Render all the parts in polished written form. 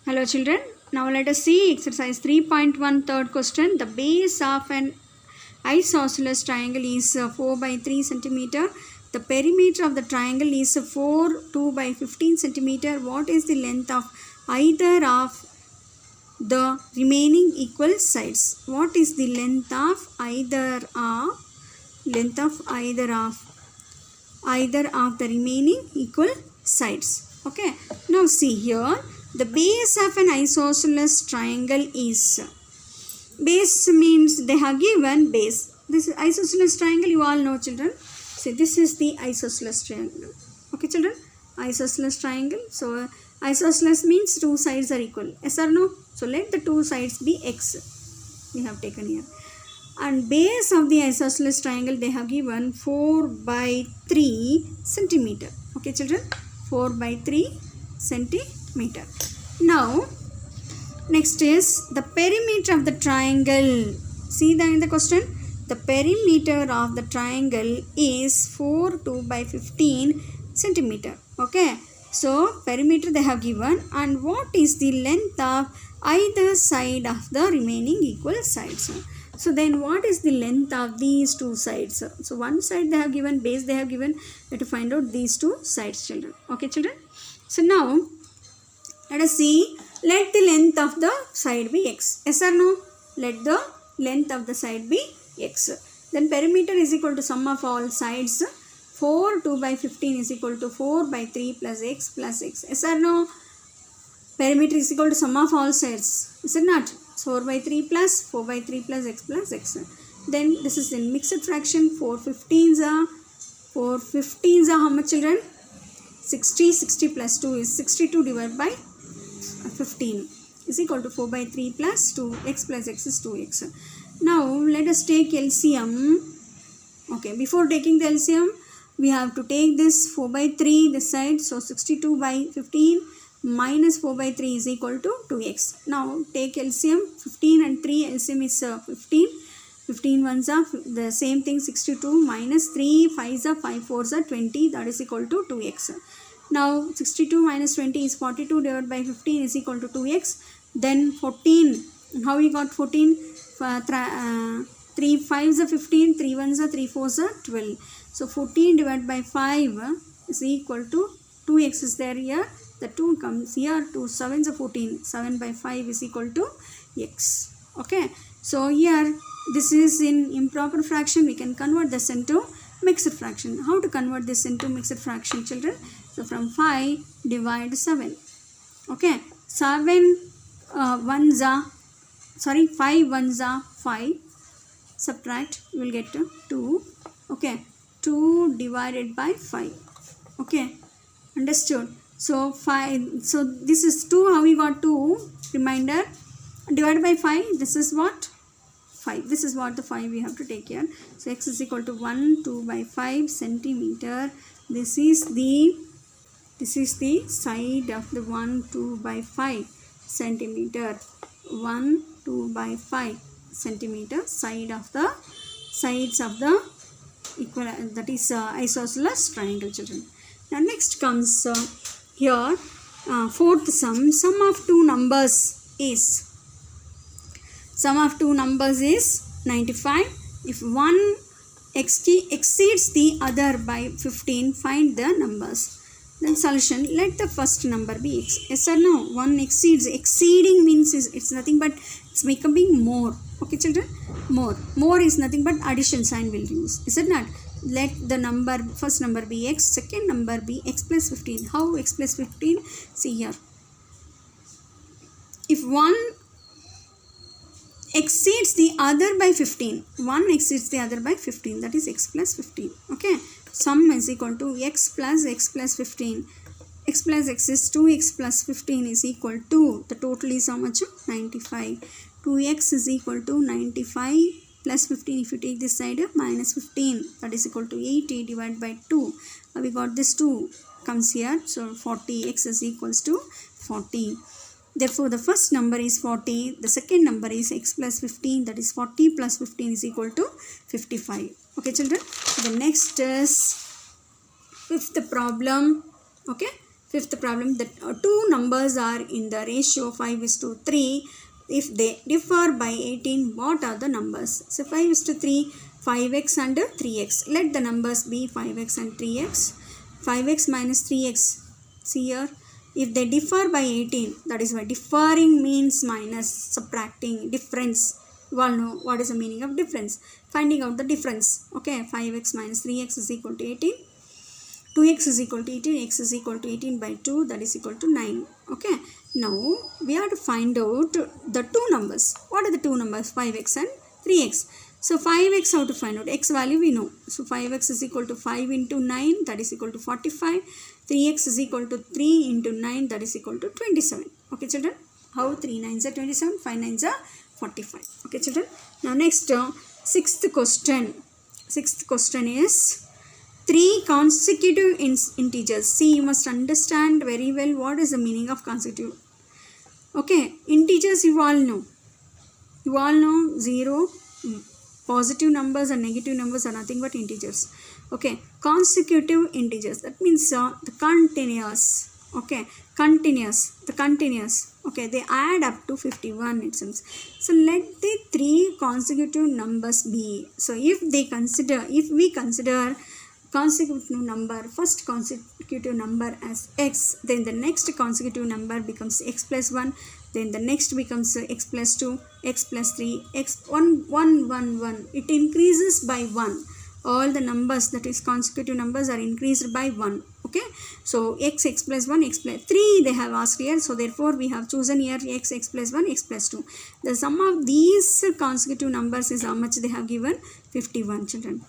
Hello children, now let us see exercise 3.1 third question. The base of an isosceles triangle is 4 by 3 centimeter. The perimeter of the triangle is 2 by 15 centimeter. What is the length of either of the remaining equal sides? What is the length of either of the remaining equal sides? Okay, now see here. The base of an isosceles triangle is, base means they have given base. This isosceles triangle you all know children. See, this is the isosceles triangle. Okay children, isosceles triangle. So isosceles means two sides are equal. Yes or no? So let the two sides be x. We have taken here. And base of the isosceles triangle they have given 4 by 3 centimeter. Okay children, 4 by 3 centimeter. Now next is the perimeter of the triangle. See that in the question, the perimeter of the triangle is 4 2 by 15 centimeter. Okay, so perimeter they have given, and what is the length of either side of the remaining equal sides? So then what is the length of these two sides? So one side they have given base, they have given, we have to find out these two sides children. Okay children, so now let us see. Let the length of the side be x. Yes or no? Let the length of the side be x. Then perimeter is equal to sum of all sides. 4 2 by 15 is equal to 4 by 3 plus x plus x. Yes or no? Perimeter is equal to sum of all sides. Is it not? 4 by 3 plus 4 by 3 plus x plus x. Then this is in mixed fraction. 4 15s are how much children? 60. 60 plus 2 is 62 divided by 15 is equal to 4 by 3 plus 2 x plus x is 2x. Now let us take LCM. Okay, before taking the LCM we have to take this 4 by 3 this side. So 62 by 15 minus 4 by 3 is equal to 2x. Now take LCM. 15 and 3 LCM is 15. 15 ones are the same thing, 62 minus 3 5s are 5 4s are 20, that is equal to 2x. Now 62 minus 20 is 42 divided by 15 is equal to 2x. Then 14, how we got 14? 3 5s are 15, 3 1s are 3 4s are 12. So 14 divided by 5 is equal to 2x is there here. The 2 comes here. 2 7s are 14. 7 by 5 is equal to x. Okay. So here this is in improper fraction. We can convert this into mixed fraction. How to convert this into mixed fraction children? So from 5 divide 7. Okay. 5 ones are 5. Subtract, we will get 2. Okay. 2 divided by 5. Okay. Understood? So 5. So this is 2. How we got 2? Reminder. Divided by 5. This is what? 5. This is what the 5 we have to take here. So x is equal to 1 2 by 5 centimeter. This is the side of the 1 2 by 5 centimeter. 1 2 by 5 centimeter sides of the equal, that is isosceles triangle children. Now next comes here fourth sum. Sum of two numbers is 95. If one exceeds the other by 15, find the numbers. Then solution, let the first number be x. Yes or no? One exceeds. Exceeding means it's nothing but it's becoming more. Okay children? More is nothing but addition sign will use. Is it not? Let the first number be x, second number be x plus 15. How x plus 15? See here. If one exceeds the other by 15, one exceeds the other by 15, that is x plus 15. Okay, sum is equal to x plus 15. X plus x is 2x plus 15 is equal to, the total is how much? 95. 2x is equal to 95 plus 15. If you take this side, minus 15, that is equal to 80 divided by 2. We got this 2 comes here. So 40, x is equals to 40. Therefore, the first number is 40. The second number is x plus 15. That is 40 plus 15 is equal to 55. Okay, children. The next is fifth problem. Okay. Fifth problem, that two numbers are in the ratio 5:3. If they differ by 18, what are the numbers? So 5:3, 5x and 3x. Let the numbers be 5x and 3x. 5x minus 3x. See here, if they differ by 18, that is why differing means minus, subtracting, difference. You all know what is the meaning of difference. Finding out the difference. Okay, 5x minus 3x is equal to 18. 2x is equal to 18, x is equal to 18 by 2, that is equal to 9. Okay, now we have to find out the two numbers. What are the two numbers? 5x and 3x. So 5x, how to find out? X value we know. So 5x is equal to 5 into 9, that is equal to 45. 3x is equal to 3 into 9, that is equal to 27. Okay children, how 3 9s are 27, 5 9s are 45. Okay children, now next sixth question. Sixth question is 3 consecutive integers. See, you must understand very well what is the meaning of consecutive. Okay, integers you all know. You all know 0, positive numbers and negative numbers are nothing but integers. Okay, consecutive integers, that means the continuous. Okay, continuous, the continuous. Okay, they add up to 51 it seems. So let the 3 consecutive numbers be. So if we consider consecutive number, first consecutive number as x, then the next consecutive number becomes x plus 1, then the next becomes x plus 2, x plus 3, x 1 1 1 1. It increases by 1. All the numbers, that is consecutive numbers, are increased by 1. Okay, so x plus 1, x plus 3 they have asked here, so therefore we have chosen here x plus 1, x plus 2. The sum of these consecutive numbers is how much they have given? 51 children.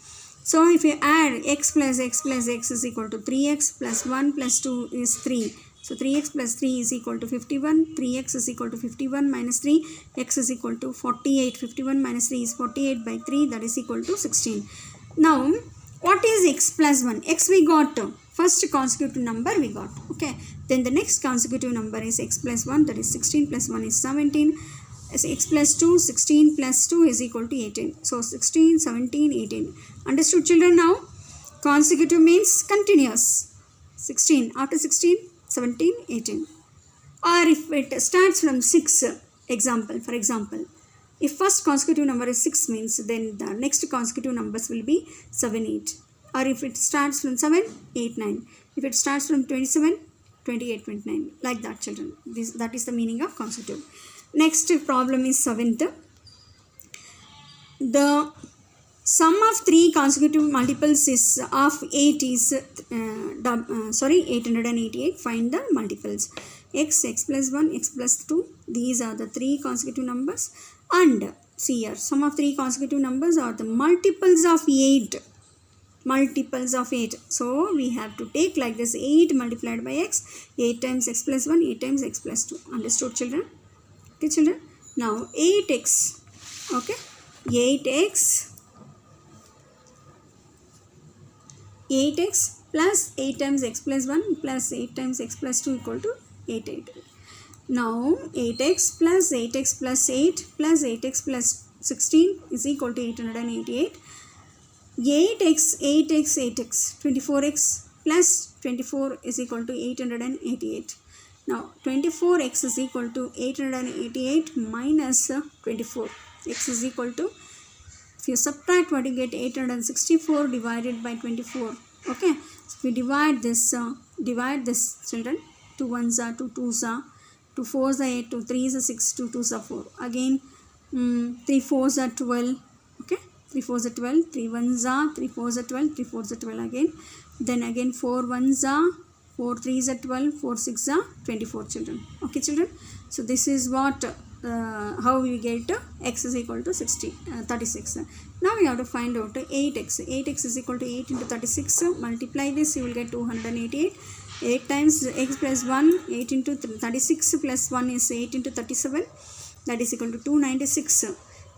So if you add x plus x is equal to 3x plus 1 plus 2 is 3. So 3x plus 3 is equal to 51. 3x is equal to 51 minus 3. X is equal to 48. 51 minus 3 is 48 by 3, that is equal to 16. Now what is x plus 1? X we got. First consecutive number we got. Okay. Then the next consecutive number is x plus 1, that is 16 plus 1 is 17. X plus 2, 16 plus 2 is equal to 18. So 16, 17, 18. Understood children now? Consecutive means continuous. 16, after 16, 17, 18. Or if it starts from 6, for example, if first consecutive number is 6 means, then the next consecutive numbers will be 7, 8. Or if it starts from 7, 8, 9. If it starts from 27, 28, 29. Like that children. That is the meaning of consecutive. Next problem is 7th. The sum of 3 consecutive multiples is of 8 is 888. Find the multiples. X plus 1, x plus 2. These are the 3 consecutive numbers. And see here, sum of 3 consecutive numbers are the multiples of 8. Multiples of 8. So we have to take like this: 8 multiplied by x. 8 times x plus 1, 8 times x plus 2. Understood children? Okay children, now 8x. Okay, 8x plus 8 times x plus 1 plus 8 times x plus 2 equal to 8. Now 8x plus 8x plus 8 plus 8x plus 16 is equal to 888. 8x 24x plus 24 is equal to 888. Now 24x is equal to 888 minus 24. X is equal to, if you subtract what you get, 864 divided by 24. Okay, so if we divide this children, 2 1s are 2 2s are, 2 4s are 8, 2 3s are 6, 2 2s are 4. Again 3 4s are 12. Okay, 3 4s are 12, 3 1s are, 3 4s are 12, 3 4s are 12 again. Then again 4 1s are, 4 3s are 12, 4 6 are 24 children. Okay children, so this is what how we get x is equal to 36. Now we have to find out 8x. 8x is equal to 8 into 36. Multiply this, you will get 288. 8 times x plus 1, 8 into 36 plus 1 is 8 into 37. That is equal to 296.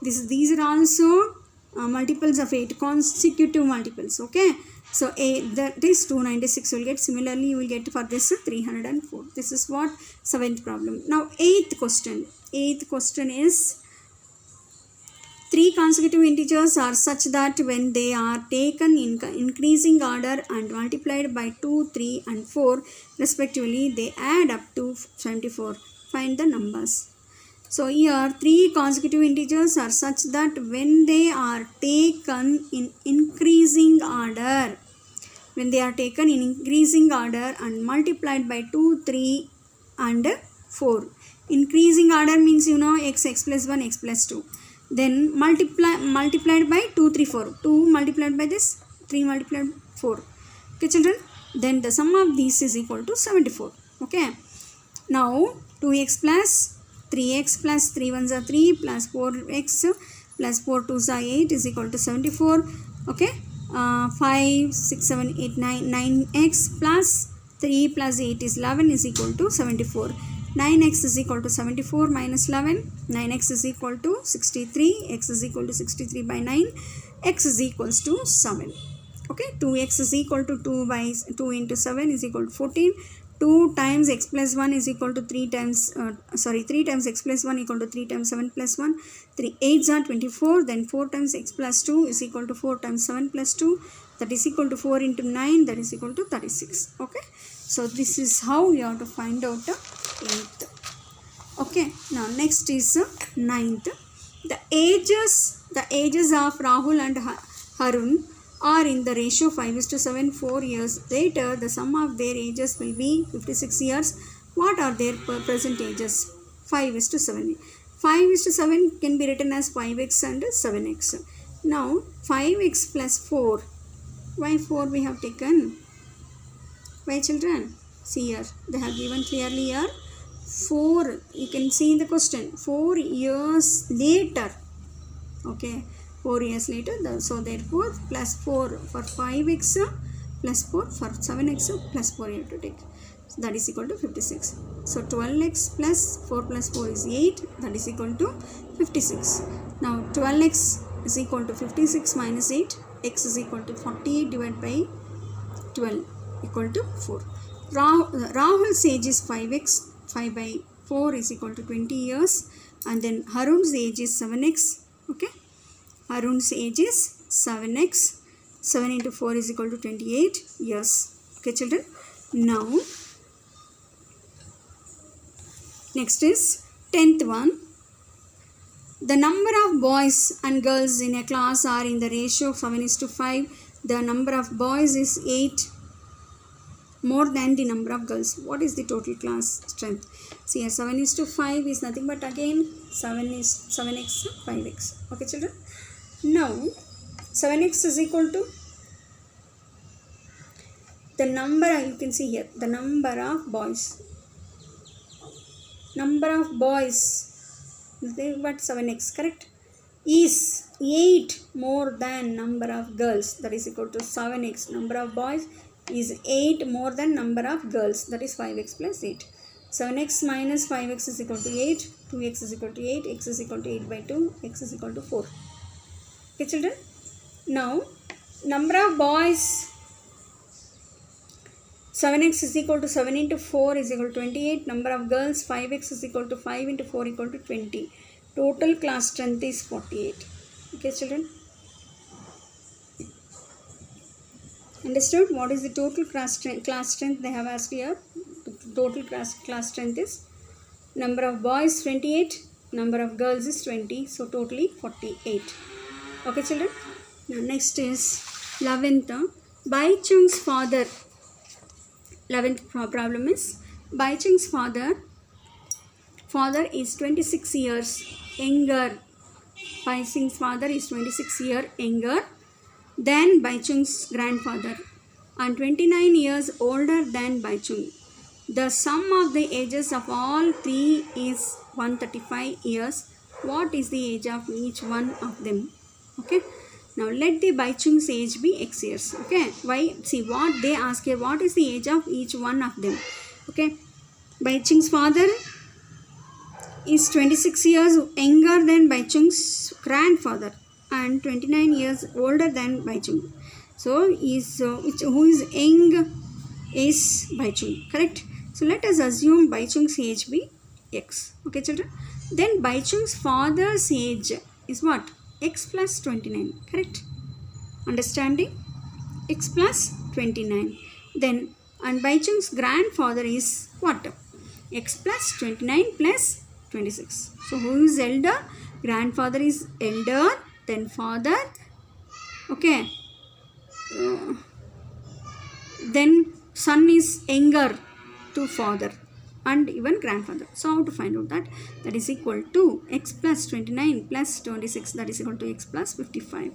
These are also multiples of 8, consecutive multiples. Okay, so that is 296 will get. Similarly you will get for this 304. This is what 7th problem. Now 8th question. 8th question is Three consecutive integers are such that when they are taken in increasing order and multiplied by 2, 3 and 4 respectively, they add up to 74. Find the numbers. So here three consecutive integers are such that when they are taken in increasing order, and multiplied by 2, 3 and 4. Increasing order means x plus 1, x plus 2. Then multiplied by 2, 3, 4. 2 multiplied by this, 3 multiplied by 4. Okay children. Then the sum of these is equal to 74. Okay. Now 2x plus 3x plus 3 ones are 3 plus 4x plus 4 twos are 8 is equal to 74. Okay. 5, 6, 7, 8, 9x plus 3 plus 8 is 11 is equal to 74. 9x is equal to 74 minus 11. 9x is equal to 63. X is equal to 63 by 9. X is equals to 7. Okay. 2x is equal to 2 into 7 is equal to 14. 2 times x plus 1 is equal to 3 times x plus 1 equal to 3 times 7 plus 1. 3 8s are 24. Then 4 times x plus 2 is equal to 4 times 7 plus 2. That is equal to 4 into 9. That is equal to 36. Okay. So this is how you have to find out the 8th. Okay. Now next is 9th. The ages of Rahul and Harun are in the ratio 5:7. 4 years later, the sum of their ages will be 56 years. What are their present ages? 5:7. 5:7 can be written as 5x and 7x. Now 5x plus 4. Why 4 we have taken? Why children? See here. They have given clearly here. 4. You can see in the question. 4 years later. Okay. 4 years later, so therefore plus 4 for 5x plus 4 for 7x plus 4 you have to take. So that is equal to 56. So 12x plus 4 plus 4 is 8. That is equal to 56. Now 12x is equal to 56 minus 8. X is equal to 48 divided by 12 equal to 4. Rahul's age is 5x. 5 by 4 is equal to 20 years. And then Harun's age is 7x. Okay. Harun's age is 7x. 7 into 4 is equal to 28 years. Okay children. Now next is 10th one. The number of boys and girls in a class are in the ratio of 7:5. The number of boys is 8 more than the number of girls. What is the total class strength? See here 7:5 is nothing but again 7x 5x. Okay children. Now 7x is equal to the number, you can see here the number of boys nothing but 7x, correct, is 8 more than number of girls. That is equal to 7x. Number of boys is 8 more than number of girls. That is 5x plus 8. 7x minus 5x is equal to 8. 2x is equal to 8. X is equal to 8 by 2. X is equal to 4. Okay children. Now number of boys, 7x is equal to 7 into 4 is equal to 28. Number of girls, 5x is equal to 5 into 4 equal to 20. Total class strength is 48. Okay children. Understood? What is the total class strength they have asked here? Total class strength is number of boys 28, number of girls is 20. So totally 48. Okay children. Now next is 11th. Baichung's father. 11th problem is Baichung's father is 26 years younger. Baichung's father is 26 years younger than Baichung's grandfather and 29 years older than Baichung. The sum of the ages of all three is 135 years. What is the age of each one of them? Okay. Now let the Baichung's age be x years. Okay. Why? See what they ask here. What is the age of each one of them? Okay. Baichung's father is 26 years younger than Baichung's grandfather and 29 years older than Baichung. So who is young is Baichung. Correct. So let us assume Baichung's age be x. Okay children. Then Baichung's father's age is what? x plus 29, correct? Understanding? X plus 29. Then, and Baichung's grandfather is what? X plus 29 plus 26. So, who is elder? Grandfather is elder, then father, okay. Then son is younger to father and even grandfather. So, how to find out that? That is equal to x plus 29 plus 26, that is equal to x plus 55.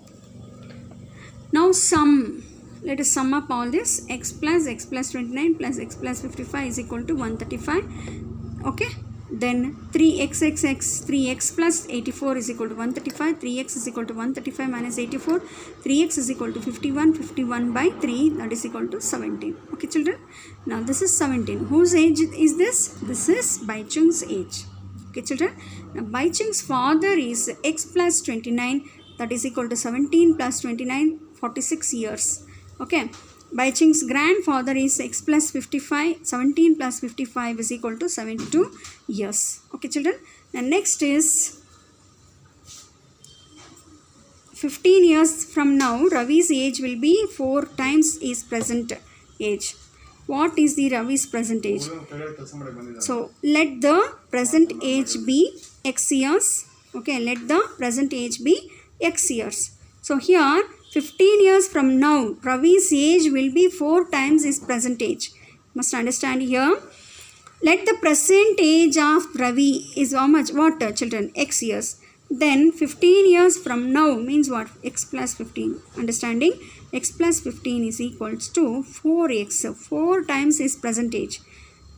Now, sum. Let us sum up all this. X plus 29 plus x plus 55 is equal to 135. Okay. Then 3x plus 84 is equal to 135. 3x is equal to 135 minus 84. 3x is equal to 51. 51 by 3, that is equal to 17. Okay, children. Now, this is 17. Whose age is this? This is Baichung's age. Okay, children. Now, Baichung's father is x plus 29, that is equal to 17 plus 29, 46 years. Okay. Baichung's grandfather is x plus 55, 17 plus 55 is equal to 72 years. Okay, children. And next is 15 years from now, Ravi's age will be 4 times his present age. What is the Ravi's present age? So, let the present age be x years. Okay, let the present age be x years. So, here 15 years from now, Ravi's age will be 4 times his present age. Must understand here. Let the present age of Ravi is how much? What, children? X years. Then 15 years from now means what? X plus 15. Understanding? X plus 15 is equals to 4x. 4 times his present age.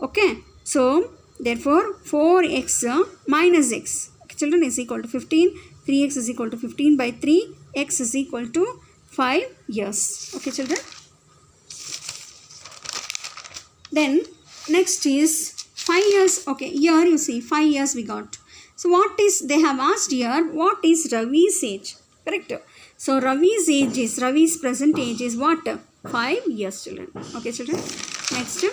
Okay. So, therefore, 4x minus x. Okay, children, is equal to 15. 3x is equal to 15 by 3. X is equal to 5 years. Okay, children. Then next is 5 years. Okay, here you see 5 years we got. So what is, they have asked here, what is Ravi's age? Correct. So Ravi's age is, Ravi's present age is what? 5 years, children. Okay, children. Next,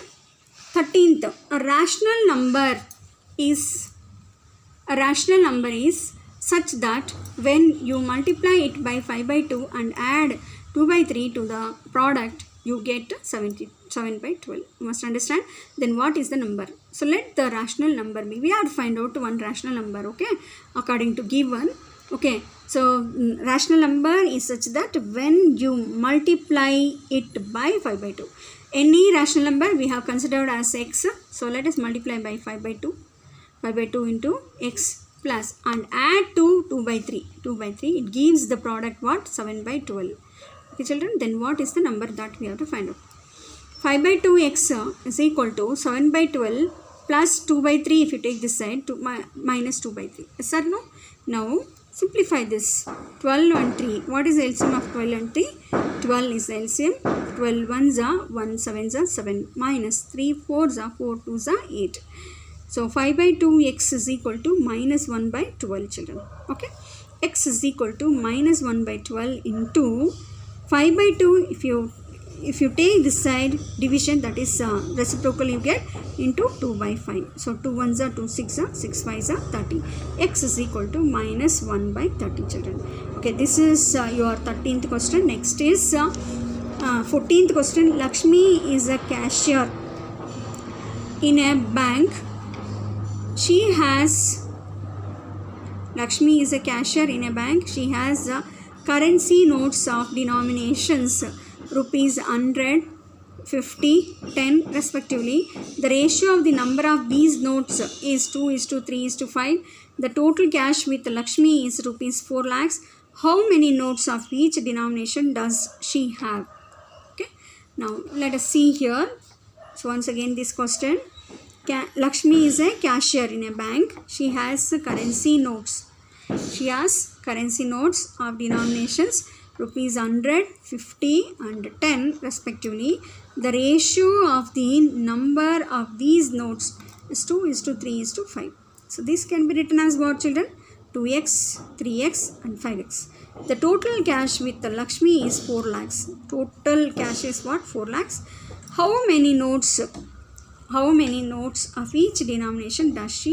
13th. A rational number is such that when you multiply it by 5 by 2 and add 2 by 3 to the product, you get 7 by 12. You must understand. Then what is the number? So let the rational number be. We have to find out one rational number, okay, according to given. Okay, so rational number is such that when you multiply it by 5 by 2. Any rational number we have considered as x. So let us multiply by 5 by 2. 5 by 2 into x plus and add to 2 by 3. 2 by 3, it gives the product what? 7 by 12. Okay, children, then what is the number that we have to find out? 5 by 2x is equal to 7 by 12 plus 2 by 3 if you take this side, minus 2 by 3. Yes or no? Now, simplify this. 12 and 3. What is the LCM of 12 and 3? 12 is the LCM. 12 ones are 1, 7s are 7. Minus 3 4s are 4 2s are 8. So, 5 by 2x is equal to minus 1 by 12, children. Okay. X is equal to minus 1 by 12 into 5 by 2. If you take this side division, that is reciprocal, you get into 2 by 5. So, 2 1s are 2, 6 are 6 5s are 30. X is equal to minus 1 by 30, children. Okay, this is your 13th question. Next is 14th question. Lakshmi is a cashier in a bank. Lakshmi is a cashier in a bank. She has currency notes of denominations rupees 100, 50, 10 respectively. The ratio of the number of these notes is 2:3:5. The total cash with Lakshmi is rupees 4 lakhs. How many notes of each denomination does she have? Okay. Now let us see here. So once again this question. Lakshmi is a cashier in a bank. She has currency notes. She has currency notes of denominations rupees 100, 50 and 10 respectively. The ratio of the number of these notes is 2:3:5. So this can be written as what, children? 2x, 3x and 5x. The total cash with the Lakshmi is 4 lakhs. Total cash is what? 4 lakhs. How many notes of each denomination does she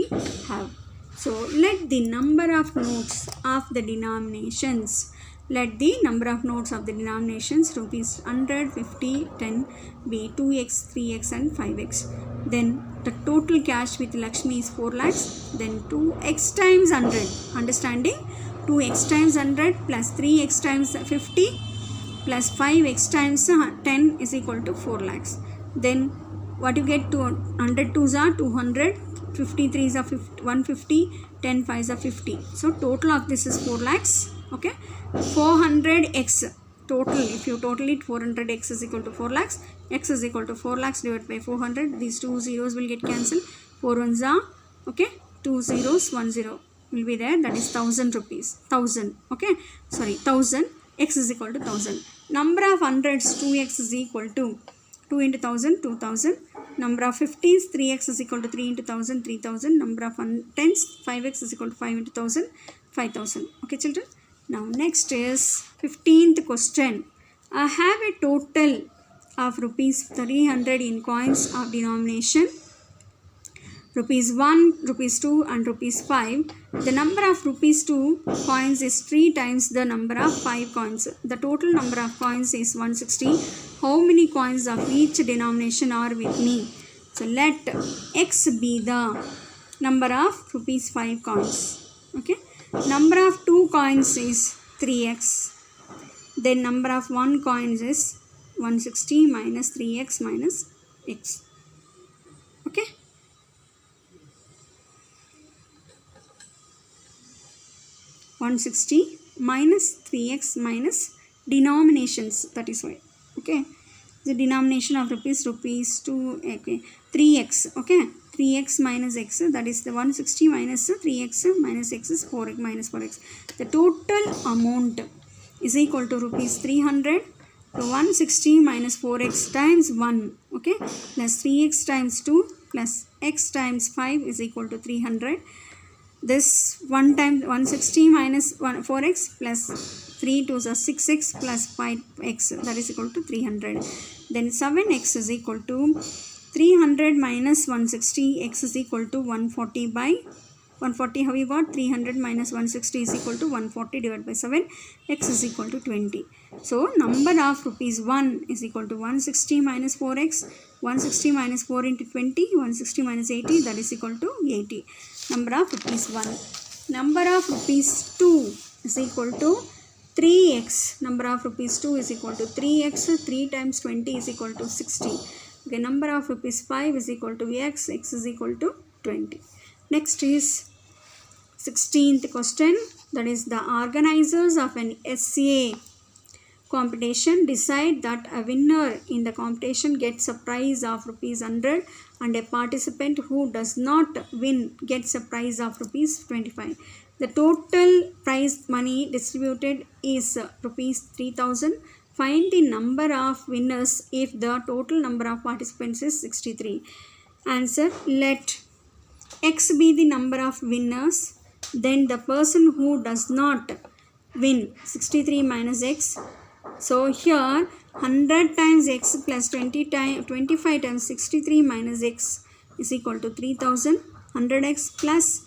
have? So let the number of notes of the denominations, let the number of notes of the denominations rupees 100, 50, 10 be 2x, 3x and 5x. Then the total cash with Lakshmi is 4 lakhs. Then 2x times 100. Understanding? 2x times 100 plus 3x times 50 plus 5x times 10 is equal to 4 lakhs. Then what you get? 100 2s are 200, 50 3s are 150, 10 5s are 50. So total of this is 4 lakhs. Okay, 400x total. If you total it, 400x is equal to 4 lakhs. X is equal to 4 lakhs divided by 400. These two zeros will get cancelled. 4 ones are, okay, 2 zeros, 1 0 will be there. That is 1000 rupees. 1000. Okay, sorry, 1000. X is equal to 1000. Number of hundreds, 2x is equal to 2 into 1000, 2000. Number of 50s, 3x is equal to 3 into 1000, 3000. Number of 10s, 5x is equal to 5 into 1000, 5000. Okay, children. Now, next is 15th question. I have a total of rupees 300 in coins of denomination rupees 1, rupees 2 and rupees 5. The number of rupees 2 coins is 3 times the number of 5 coins. The total number of coins is 160. How many coins of each denomination are with me? So let x be the number of rupees 5 coins. Okay. Number of 2 coins is 3x. Then number of 1 coins is 160 minus 3x minus x. Okay. (160) minus 3x minus denominations, that is why. Okay, the denomination of rupees 2, okay, 3x. Okay, 3x minus x, that is the 160 minus 3x minus x is 4x minus 4x. The total amount is equal to rupees 300. So 160 minus 4x times 1, okay, plus 3x times 2 plus x times 5 is equal to 300. This 1 times 160 minus 4x plus 3 2s are 6x plus 5x, that is equal to 300. Then 7x is equal to 300 minus 160, x is equal to 140 by 140. How you got? 300 minus 160 is equal to 140 divided by 7. X is equal to 20. So number of rupees 1 is equal to 160 minus 4x. 160 minus 4 into 20. 160 minus 80, that is equal to 80. Number of rupees 1. Number of rupees 2 is equal to 3x. Number of rupees 2 is equal to 3x. 3 times 20 is equal to 60. Okay, number of rupees 5 is equal to x. X is equal to 20. Next is 16th question. That is, the organizers of an SA competition decide that a winner in the competition gets a prize of rupees 100 and a participant who does not win gets a prize of rupees 25. The total prize money distributed is rupees 3000. Find the number of winners if the total number of participants is 63. Answer: let x be the number of winners, then the person who does not win, 63 minus x. So here 100 times x plus 25 times 63 minus x is equal to 3000. 100x plus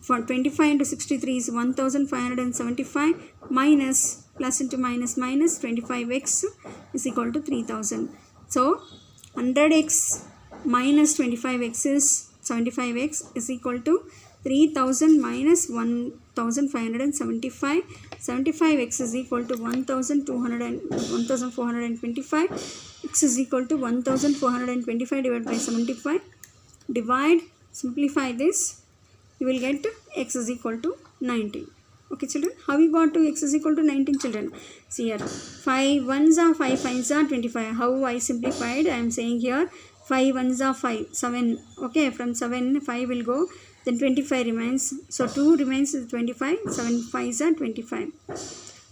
25 into 63 is 1575 minus plus into minus 25x is equal to 3000. So 100x minus 25x is 75x is equal to 3000 minus 1575. 75x is equal to 1425. X is equal to 1425 divided by 75. Divide, simplify this. You will get x is equal to 19. Okay, children. How we got to x is equal to 19, children? See here. 5 1s are 5 5s are 25. How I simplified? I am saying here 5 1s are 5. 7. Okay, from 7 5 will go. Then 25 remains. So 2 remains is 25. 7 5s are 25.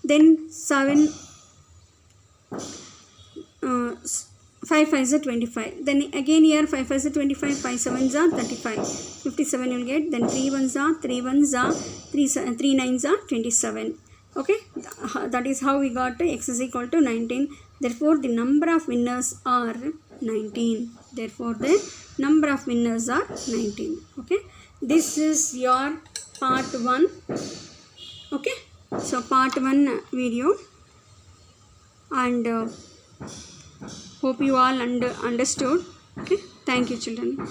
Then 7 5 5s are 25. Then again here 5 5s are 25. 5 7s are 35. 57 you will get. Then 3 1s are 3 1s are 3 9s are 27. Okay, that is how we got x is equal to 19. Therefore the number of winners are 19. Therefore the number of winners are 19. Okay, this is your part 1. Okay, so part 1 video, and hope you all understood. Okay, thank you children.